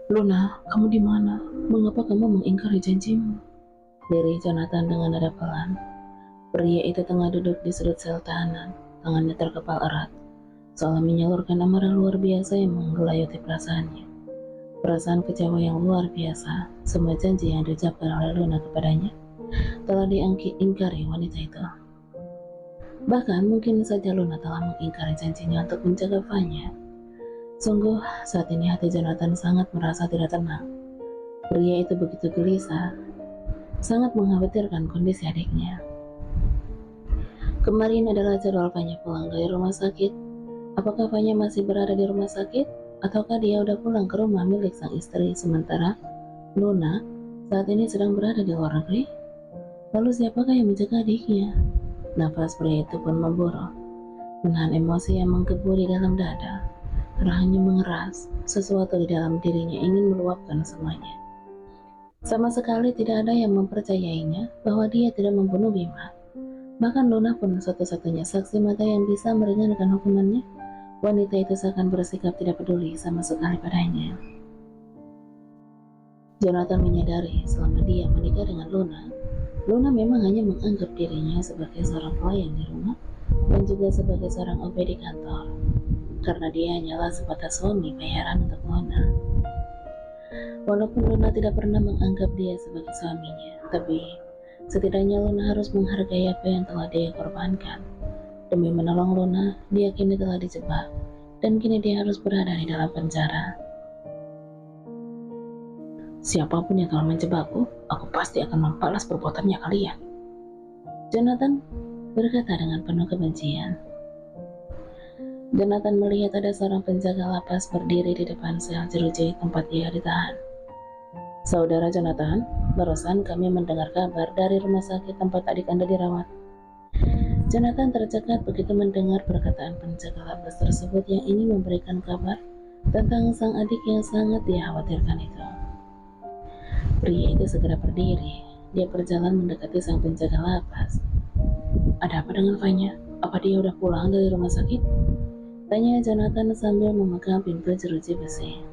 Luna, kamu di mana? Mengapa kamu mengingkari janjimu? Dari Jonathan dengan nada pelan. Pria itu tengah duduk di sudut sel tahanan, tangannya terkepal erat, seolah menyalurkan amarah luar biasa yang menggelayuti perasaannya. Perasaan kecewa yang luar biasa, semua janji yang diucapkan oleh Luna kepadanya telah diingkari wanita itu. Bahkan mungkin saja Luna telah mengingkari janjinya untuk menjaga Fanya. Sungguh, saat ini hati Jonathan sangat merasa tidak tenang. Pria itu begitu gelisah, sangat mengkhawatirkan kondisi adiknya. Kemarin adalah jadwal Fanya pulang dari rumah sakit. Apakah Fanya masih berada di rumah sakit? Ataukah dia udah pulang ke rumah milik sang istri sementara Luna saat ini sedang berada di luar negeri? Lalu siapakah yang menjaga adiknya? Nafas pria itu pun memburu, menahan emosi yang menggebu di dalam dada. Rahangnya mengeras, sesuatu di dalam dirinya ingin meluapkan semuanya. Sama sekali tidak ada yang mempercayainya bahwa dia tidak membunuh Bima. Bahkan Luna pun satu-satunya saksi mata yang bisa meringankan hukumannya. Wanita itu seakan bersikap tidak peduli sama sekali padanya. Jonathan menyadari selama dia menikah dengan Luna, Luna memang hanya menganggap dirinya sebagai seorang pelayan di rumah dan juga sebagai seorang OB di kantor. Karena dia hanyalah sebatas suami bayaran untuk Luna. Walaupun Luna tidak pernah menganggap dia sebagai suaminya, tapi setidaknya Luna harus menghargai apa yang telah dia korbankan. Demi menolong Luna, dia kini telah dijebak, dan kini dia harus berada di dalam penjara. Siapapun yang telah menjebakku, aku pasti akan membalas perbuatannya kalian. Jonathan berkata dengan penuh kebencian. Jonathan melihat ada seorang penjaga lapas berdiri di depan sel jeruji tempat dia ditahan. Saudara Jonathan, barusan kami mendengar kabar dari rumah sakit tempat adik Anda dirawat. Jonathan tercekat begitu mendengar perkataan penjaga lapas tersebut yang ingin memberikan kabar tentang sang adik yang sangat dia khawatirkan itu. Pria itu segera berdiri. Dia berjalan mendekati sang penjaga lapas. Ada apa dengan Fanya? Apa dia udah pulang dari rumah sakit? Tanya Jonathan sambil memegang pintu jeruji besi.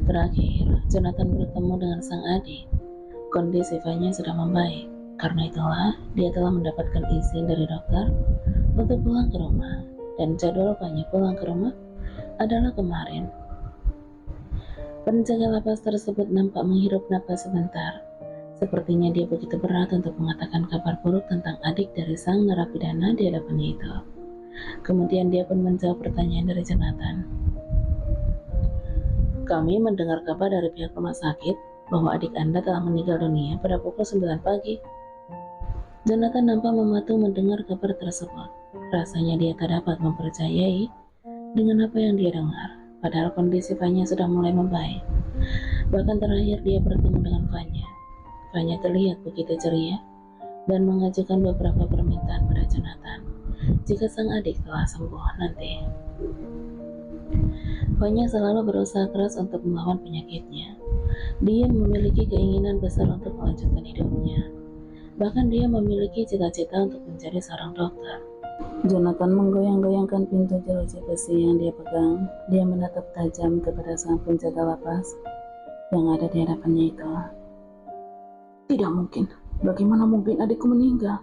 Terakhir, Jonathan bertemu dengan sang adik. Kondisi Fanya sudah membaik. Karena itulah, dia telah mendapatkan izin dari dokter untuk pulang ke rumah. Dan jadwal Fanya pulang ke rumah adalah kemarin. Penjaga lapas tersebut nampak menghirup napas sebentar. Sepertinya dia begitu berat untuk mengatakan kabar buruk tentang adik dari sang narapidana di hadapannya itu. Kemudian dia pun menjawab pertanyaan dari Jonathan. Kami mendengar kabar dari pihak rumah sakit bahwa adik Anda telah meninggal dunia pada pukul 9 pagi. Jonathan nampak mematung mendengar kabar tersebut. Rasanya dia tak dapat mempercayai dengan apa yang dia dengar. Padahal kondisi Fanya sudah mulai membaik. Bahkan terakhir dia bertemu dengan Fanya. Fanya terlihat begitu ceria dan mengajukan beberapa permintaan pada Jonathan. Jika sang adik telah sembuh nanti. Fanya selalu berusaha keras untuk melawan penyakitnya. Dia memiliki keinginan besar untuk melanjutkan hidupnya. Bahkan dia memiliki cita-cita untuk menjadi seorang dokter. Jonathan menggoyang-goyangkan pintu jeruji besi yang dia pegang. Dia menatap tajam kepada sang penjaga lapas yang ada di hadapannya itu. Tidak mungkin. Bagaimana mungkin adikku meninggal?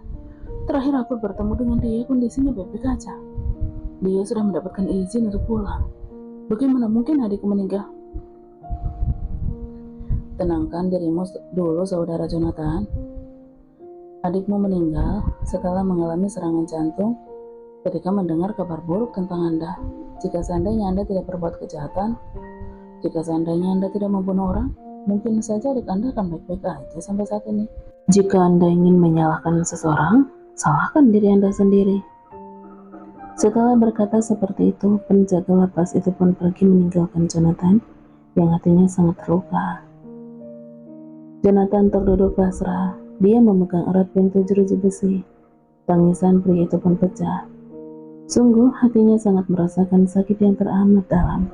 Terakhir aku bertemu dengan dia, kondisinya baik-baik aja. Dia sudah mendapatkan izin untuk pulang. Bagaimana mungkin adikku meninggal? Tenangkan dirimu dulu, saudara Jonathan. Adikmu meninggal setelah mengalami serangan jantung ketika mendengar kabar buruk tentang Anda. Jika seandainya Anda tidak berbuat kejahatan, jika seandainya Anda tidak membunuh orang, mungkin saja adik Anda akan baik-baik aja sampai saat ini. Jika Anda ingin menyalahkan seseorang, salahkan diri Anda sendiri. Setelah berkata seperti itu, penjaga lapas itu pun pergi meninggalkan Jonathan yang hatinya sangat terluka. Jonathan terduduk pasrah. Dia memegang erat pintu jeruji besi. Tangisan pria itu pun pecah. Sungguh hatinya sangat merasakan sakit yang teramat dalam.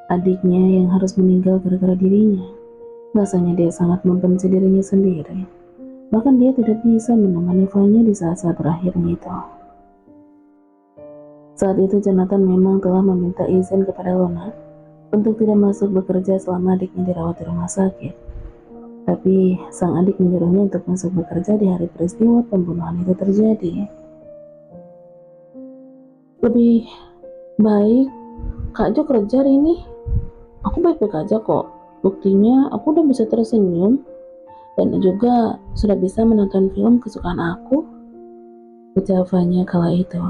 Adiknya yang harus meninggal gara-gara dirinya. Rasanya dia sangat membenci dirinya sendiri. Bahkan dia tidak bisa menemani Fanya di saat-saat terakhirnya itu. Saat itu Jonathan memang telah meminta izin kepada Luna untuk tidak masuk bekerja selama adiknya dirawat di rumah sakit. Tapi sang adik menyuruhnya untuk masuk bekerja di hari peristiwa pembunuhan itu terjadi. Lebih baik Kak Jo kerja hari ini. Aku baik-baik aja kok. Buktinya aku udah bisa tersenyum dan juga sudah bisa menonton film kesukaan aku, ucapannya kala itu.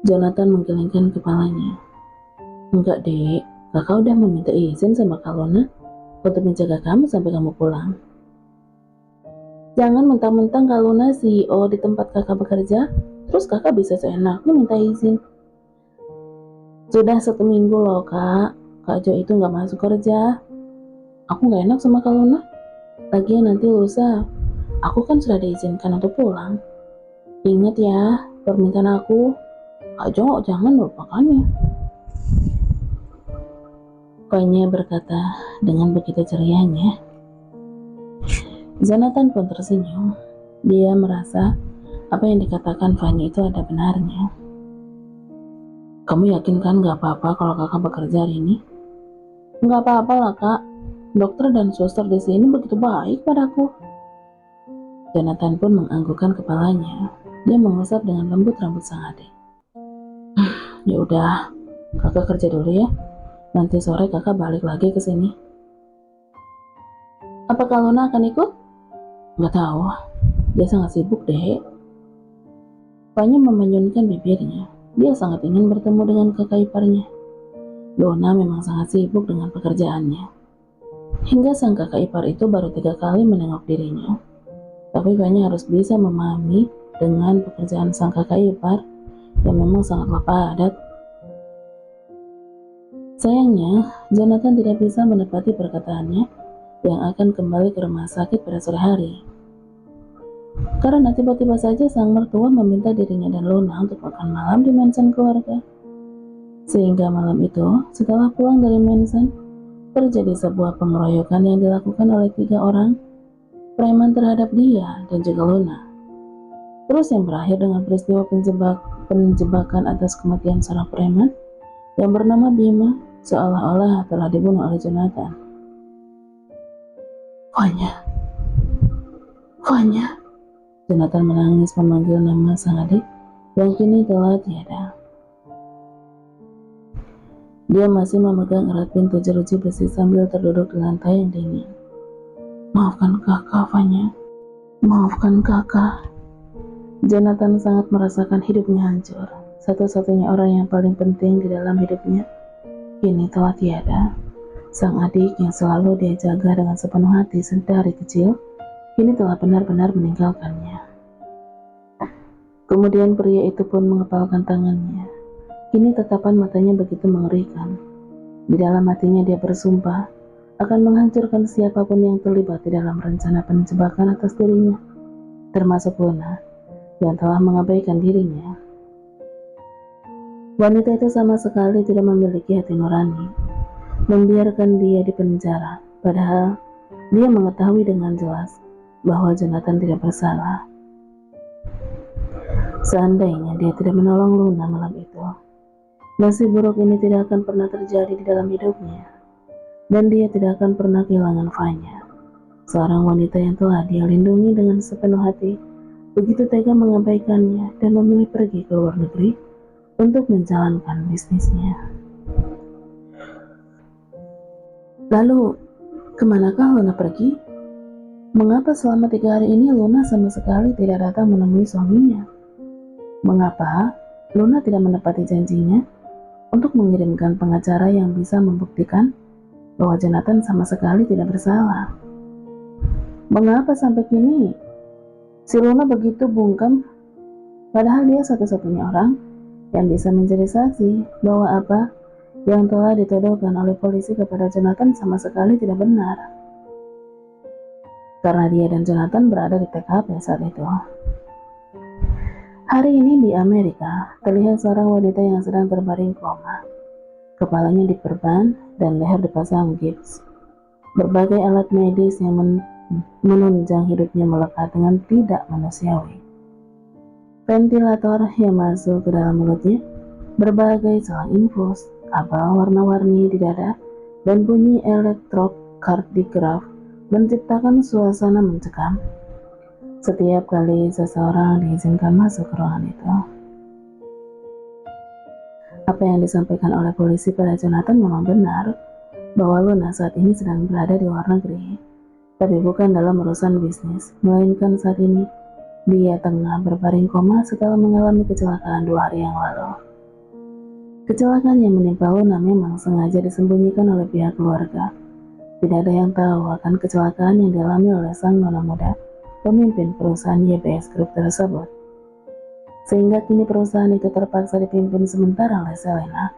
Jonathan menggelengkan kepalanya. Enggak dek, kakak udah meminta izin sama Kak Lona untuk menjaga kamu sampai kamu pulang. Jangan mentang-mentang Kak Lona CEO di tempat kakak bekerja, terus kakak bisa seenaknya minta izin. Sudah 1 minggu loh kak Jo itu gak masuk kerja. Aku gak enak sama Kak Lona. Lagian nanti lusa, aku kan sudah diizinkan untuk pulang. Ingat ya, permintaan aku, Kak Jo jangan melupakannya. Fanya berkata dengan begitu cerianya. Jonathan pun tersenyum. Dia merasa apa yang dikatakan Fanya itu ada benarnya. Kamu yakin kan gak apa-apa kalau kakak bekerja hari ini? Gak apa-apa lah kak. Dokter dan suster di sini begitu baik padaku. Jonathan pun menganggukkan kepalanya. Dia mengusap dengan lembut rambut sang adik. Ya udah, kakak kerja dulu ya. Nanti sore kakak balik lagi ke sini. Apa Kak Lona akan ikut? Gak tahu. Dia sangat sibuk deh. Fanya memanyunkan bibirnya. Dia sangat ingin bertemu dengan kakak iparnya. Lona memang sangat sibuk dengan pekerjaannya. Hingga sang kakak ipar itu baru 3 kali menengok dirinya. Tapi Fanya harus bisa memahami dengan pekerjaan sang kakak ipar yang memang sangatlah padat. Sayangnya, Jonathan tidak bisa menepati perkataannya yang akan kembali ke rumah sakit pada sore hari. Karena tiba-tiba saja sang mertua meminta dirinya dan Luna untuk makan malam di mansion keluarga. Sehingga malam itu, setelah pulang dari mansion, terjadi sebuah pengeroyokan yang dilakukan oleh 3 orang preman terhadap dia dan juga Luna. Terus yang berakhir dengan peristiwa penjebakan atas kematian seorang preman yang bernama Bima seolah-olah telah dibunuh oleh Jonathan. Fanya. Jonathan menangis memanggil nama sang adik yang kini telah tiada. Dia masih memegang erat pintu jeruji besi sambil terduduk di lantai yang dingin. Maafkan kakak, Fanya. Maafkan kakak. Jonathan sangat merasakan hidupnya hancur. Satu-satunya orang yang paling penting di dalam hidupnya kini telah tiada. Sang adik yang selalu dia jaga dengan sepenuh hati dari kecil, kini telah benar-benar meninggalkannya. Kemudian pria itu pun mengepalkan tangannya. Kini tatapan matanya begitu mengerikan. Di dalam hatinya dia bersumpah akan menghancurkan siapapun yang terlibat di dalam rencana penjebakan atas dirinya, termasuk Luna yang telah mengabaikan dirinya. Wanita itu sama sekali tidak memiliki hati nurani, membiarkan dia di penjara, padahal dia mengetahui dengan jelas bahwa Jonathan tidak bersalah. Seandainya dia tidak menolong Luna malam itu, nasib buruk ini tidak akan pernah terjadi di dalam hidupnya, dan dia tidak akan pernah kehilangan Fanya, seorang wanita yang telah dia lindungi dengan sepenuh hati, begitu tega mengabaikannya dan memilih pergi ke luar negeri untuk menjalankan bisnisnya. Lalu, kemanakah Luna pergi? Mengapa selama 3 hari ini Luna sama sekali tidak datang menemui suaminya? Mengapa Luna tidak menepati janjinya untuk mengirimkan pengacara yang bisa membuktikan bahwa Jonathan sama sekali tidak bersalah? Mengapa sampai kini si Luna begitu bungkam, padahal dia satu-satunya orang yang bisa menjadi saksi bahwa apa yang telah dituduhkan oleh polisi kepada Jonathan sama sekali tidak benar. Karena dia dan Jonathan berada di TKP saat itu. Hari ini di Amerika, terlihat seorang wanita yang sedang terbaring koma. Kepalanya diperban dan leher dipasang gips. Berbagai alat medis yang menunjang hidupnya melekat dengan tidak manusiawi. Ventilator yang masuk ke dalam mulutnya, berbagai selang infus, kabel warna-warni di dada, dan bunyi elektrokardiograf menciptakan suasana mencekam. Setiap kali seseorang diizinkan masuk ke ruangan itu, apa yang disampaikan oleh polisi pada Jonathan memang benar, bahwa Luna saat ini sedang berada di luar negeri, tapi bukan dalam urusan bisnis, melainkan saat ini dia tengah berbaring koma setelah mengalami kecelakaan 2 hari yang lalu. Kecelakaan yang menimpa Luna memang sengaja disembunyikan oleh pihak keluarga. Tidak ada yang tahu akan kecelakaan yang dialami oleh sang nona muda, pemimpin perusahaan YBS Group tersebut. Sehingga kini perusahaan itu terpaksa dipimpin sementara oleh Selena.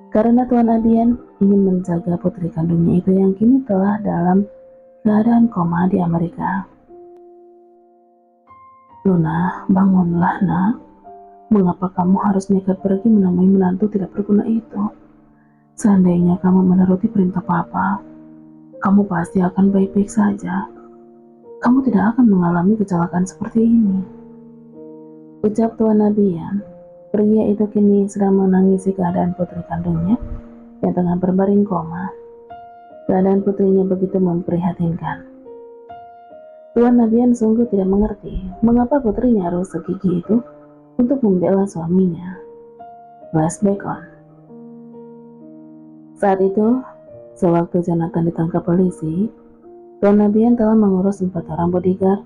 Karena Tuan Abian ingin menjaga putri kandungnya itu yang kini telah dalam keadaan koma di Amerika. Luna, bangunlah nak. Mengapa kamu harus nekat pergi menemui menantu tidak berguna itu? Seandainya kamu menuruti perintah papa, kamu pasti akan baik-baik saja. Kamu tidak akan mengalami kecelakaan seperti ini, ucap Tuan Abian. Pria itu kini sedang menangisi keadaan putri kandungnya yang tengah berbaring koma. Keadaan putrinya begitu memprihatinkan. Tuan Abian sungguh tidak mengerti mengapa putrinya harus segigi itu untuk membela suaminya. Flashback on. Saat itu, sewaktu Jonathan ditangkap polisi, Tuan Abian telah mengurus 4 orang bodyguard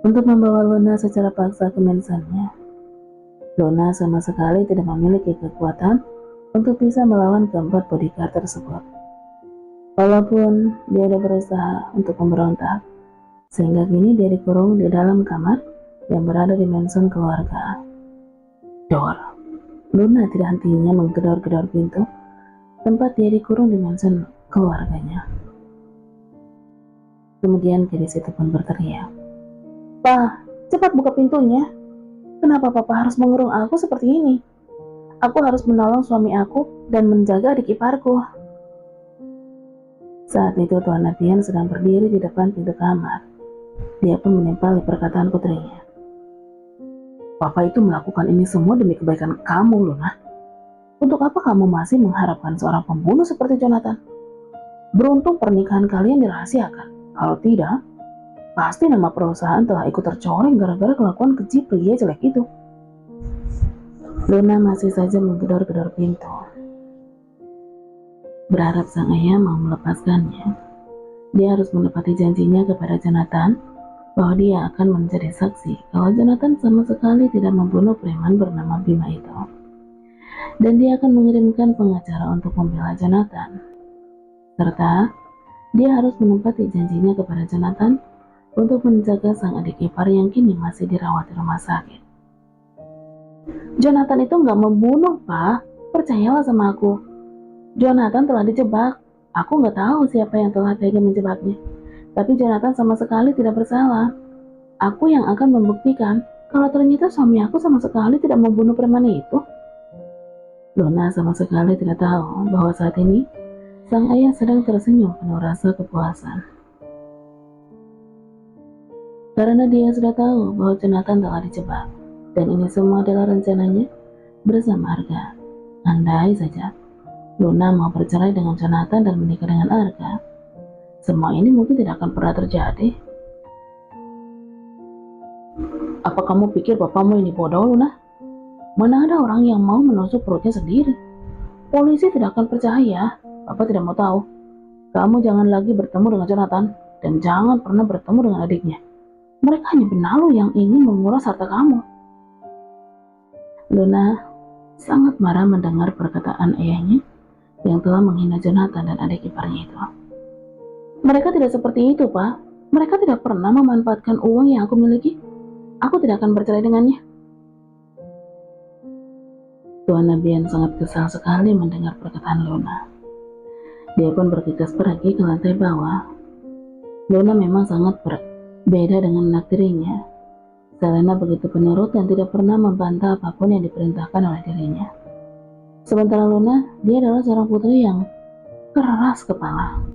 untuk membawa Luna secara paksa ke mansionnya. Luna sama sekali tidak memiliki kekuatan untuk bisa melawan keempat bodyguard tersebut. Walaupun dia sudah berusaha untuk memberontak, sehingga kini dia dikurung di dalam kamar yang berada di mansion keluarga. Dor. Luna tidak hentinya menggedor-gedor pintu tempat dia dikurung di mansion keluarganya. Kemudian gadis itu pun berteriak, "Pa, cepat buka pintunya. Kenapa papa harus mengurung aku seperti ini? Aku harus menolong suami aku dan menjaga adik iparku." Saat itu Tuan Abian sedang berdiri di depan pintu kamar. Dia pun menimpali perkataan putrinya. "Papa itu melakukan ini semua demi kebaikan kamu, Luna. Untuk apa kamu masih mengharapkan seorang pembunuh seperti Jonathan? Beruntung pernikahan kalian dirahasiakan. Kalau tidak, pasti nama perusahaan telah ikut tercoreng gara-gara kelakuan keji pria jelek itu." Luna masih saja menggedor-gedor pintu, berharap sang ayah mau melepaskannya. Dia harus menepati janjinya kepada Jonathan bahwa dia akan menjadi saksi kalau Jonathan sama sekali tidak membunuh preman bernama Bima itu. Dan dia akan mengirimkan pengacara untuk membela Jonathan. Serta dia harus menepati janjinya kepada Jonathan untuk menjaga sang adik ipar yang kini masih dirawat di rumah sakit. "Jonathan itu nggak membunuh, Pak. Percayalah sama aku. Jonathan telah dijebak. Aku nggak tahu siapa yang telah tega menjebaknya. Tapi Jonathan sama sekali tidak bersalah. Aku yang akan membuktikan kalau ternyata suami aku sama sekali tidak membunuh preman itu." Luna sama sekali tidak tahu bahwa saat ini sang ayah sedang tersenyum penuh rasa kepuasan. Karena dia sudah tahu bahwa Jonathan telah dijebak, dan ini semua adalah rencananya bersama Arga. Andai saja Luna mau bercerai dengan Jonathan dan menikah dengan Arga, semua ini mungkin tidak akan pernah terjadi. "Apa kamu pikir papamu ini bodoh, Luna? Mana ada orang yang mau menusuk perutnya sendiri? Polisi tidak akan percaya. Papa tidak mau tahu. Kamu jangan lagi bertemu dengan Jonathan, dan jangan pernah bertemu dengan adiknya. Mereka hanya benalu yang ingin menguras harta kamu." Luna sangat marah mendengar perkataan ayahnya yang telah menghina Jonathan dan adik iparnya itu. "Mereka tidak seperti itu, Pak. Mereka tidak pernah memanfaatkan uang yang aku miliki. Aku tidak akan bercerai dengannya." Tuan Abian sangat kesal sekali mendengar perkataan Luna. Dia pun bergegas pergi ke lantai bawah. Luna memang sangat berbeda dengan anak tirinya. Selena begitu penurut dan tidak pernah membantah apapun yang diperintahkan oleh dirinya. Sementara Luna, dia adalah seorang putri yang keras kepala.